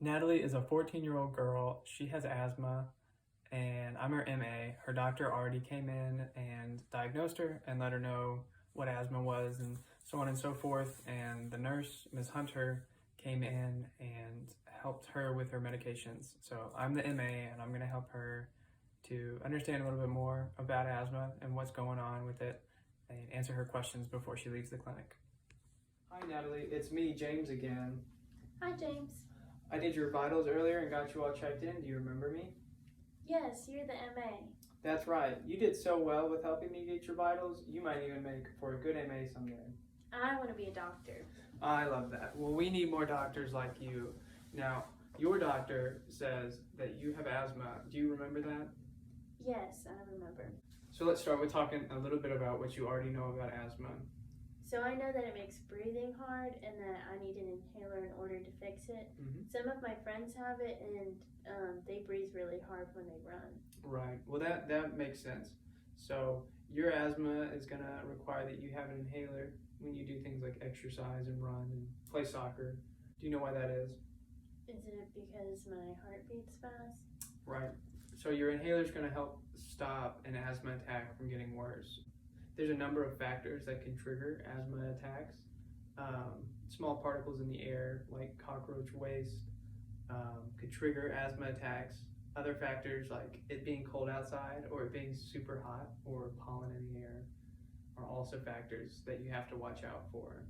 Natalie is a 14-year-old girl. She has asthma, and I'm her MA. Her doctor already came in and diagnosed her and let her know what asthma was and so on and so forth. And the nurse, Ms. Hunter, came in and helped her with her medications. So I'm the MA, and I'm going to help her to understand a little bit more about asthma and what's going on with it and answer her questions before she leaves the clinic. Hi, Natalie. It's me, James, again. Hi, James. I did your vitals earlier and got you all checked in. Do you remember me? Yes, you're the MA. That's right. You did so well with helping me get your vitals. You might even make for a good MA someday. I want to be a doctor. I love that. Well, we need more doctors like you. Now, your doctor says that you have asthma. Do you remember that? Yes, I remember. So let's start with talking a little bit about what you already know about asthma. So I know that it makes breathing hard and that I need an inhaler in order to fix it. Mm-hmm. Some of my friends have it and they breathe really hard when they run. Right. Well, that makes sense. So your asthma is going to require that you have an inhaler when you do things like exercise and run and play soccer. Do you know why that is? Is it because my heart beats fast? Right. So your inhaler is going to help stop an asthma attack from getting worse. There's a number of factors that can trigger asthma attacks. Small particles in the air, like cockroach waste, could trigger asthma attacks. Other factors, like it being cold outside or it being super hot or pollen in the air, are also factors that you have to watch out for.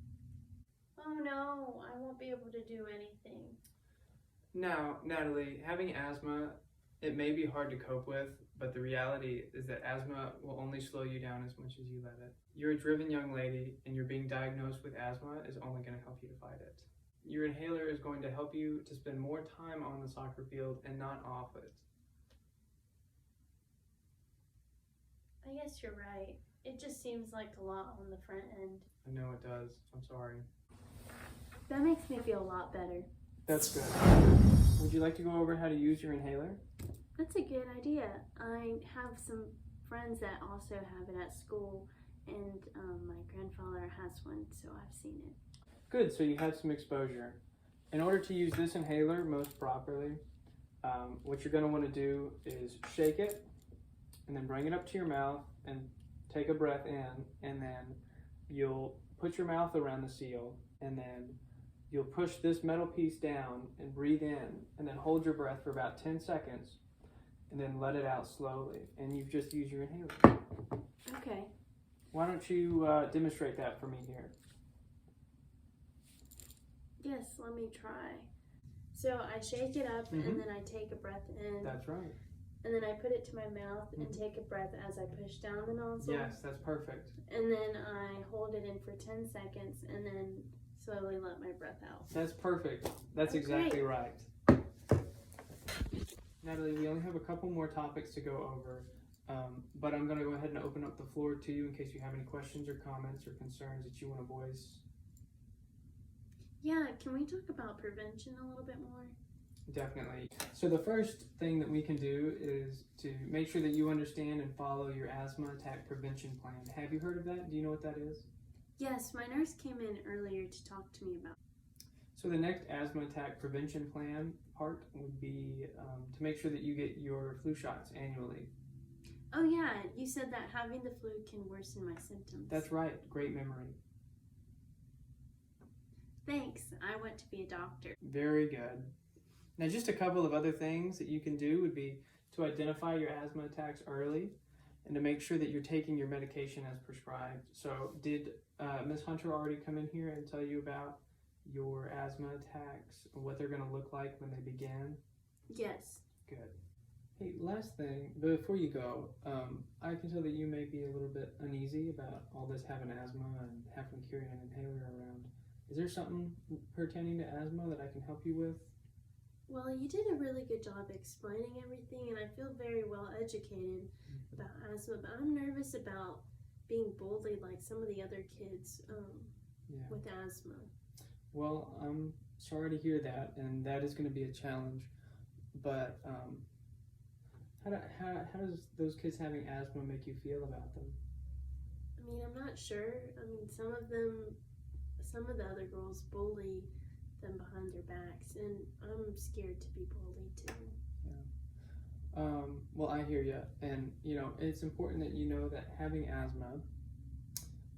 Oh no, I won't be able to do anything. Now, Natalie, having asthma, it may be hard to cope with, but the reality is that asthma will only slow you down as much as you let it. You're a driven young lady, and you're being diagnosed with asthma is only going to help you to fight it. Your inhaler is going to help you to spend more time on the soccer field and not off it. I guess you're right. It just seems like a lot on the front end. I know it does. I'm sorry. That makes me feel a lot better. That's good. Would you like to go over how to use your inhaler? That's a good idea. I have some friends that also have it at school, and my grandfather has one, so I've seen it. Good, so you have some exposure. In order to use this inhaler most properly, what you're going to want to do is shake it and then bring it up to your mouth and take a breath in, and then you'll put your mouth around the seal, and then you'll push this metal piece down and breathe in, and then hold your breath for about 10 seconds, and then let it out slowly, and you've just used your inhaler. Okay. Why don't you demonstrate that for me here? Yes, let me try. So I shake it up, and then I take a breath in. That's right. And then I put it to my mouth and take a breath as I push down the nozzle. Yes, that's perfect. And then I hold it in for 10 seconds and then slowly let my breath out. That's perfect. That's exactly right. Natalie, we only have a couple more topics to go over, but I'm going to go ahead and open up the floor to you in case you have any questions or comments or concerns that you want to voice. Yeah, can we talk about prevention a little bit more? Definitely. So the first thing that we can do is to make sure that you understand and follow your asthma attack prevention plan. Have you heard of that? Do you know what that is? Yes, my nurse came in earlier to talk to me about it. So the next asthma attack prevention plan part would be to make sure that you get your flu shots annually. Oh yeah, you said that having the flu can worsen my symptoms. That's right. Great memory. Thanks. I want to be a doctor. Very good. Now, just a couple of other things that you can do would be to identify your asthma attacks early and to make sure that you're taking your medication as prescribed. So did Ms. Hunter already come in here and tell you about your asthma attacks and what they're going to look like when they begin? Yes. Good. Hey, last thing, before you go, I can tell that you may be a little bit uneasy about all this having asthma and having to carry an inhaler around. Is there something pertaining to asthma that I can help you with? Well, you did a really good job explaining everything, and I feel very well educated about asthma, but I'm nervous about being bullied like some of the other kids with asthma. Well, I'm sorry to hear that, and that is going to be a challenge, but how does those kids having asthma make you feel about them? I mean, I'm not sure. I mean, some of the other girls bully them behind their backs, and I'm scared to be bullied too. Well, I hear you, and it's important that you know that having asthma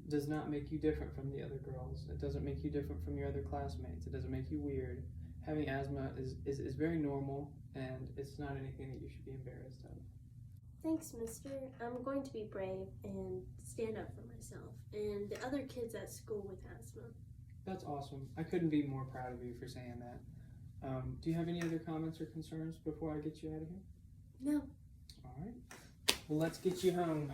does not make you different from the other girls. It doesn't make you different from your other classmates. It doesn't make you weird. Having asthma is very normal, and it's not anything that you should be embarrassed of. Thanks, mister. I'm going to be brave and stand up for myself and the other kids at school with asthma. That's awesome. I couldn't be more proud of you for saying that. Do you have any other comments or concerns before I get you out of here? No. All right. Well, let's get you home.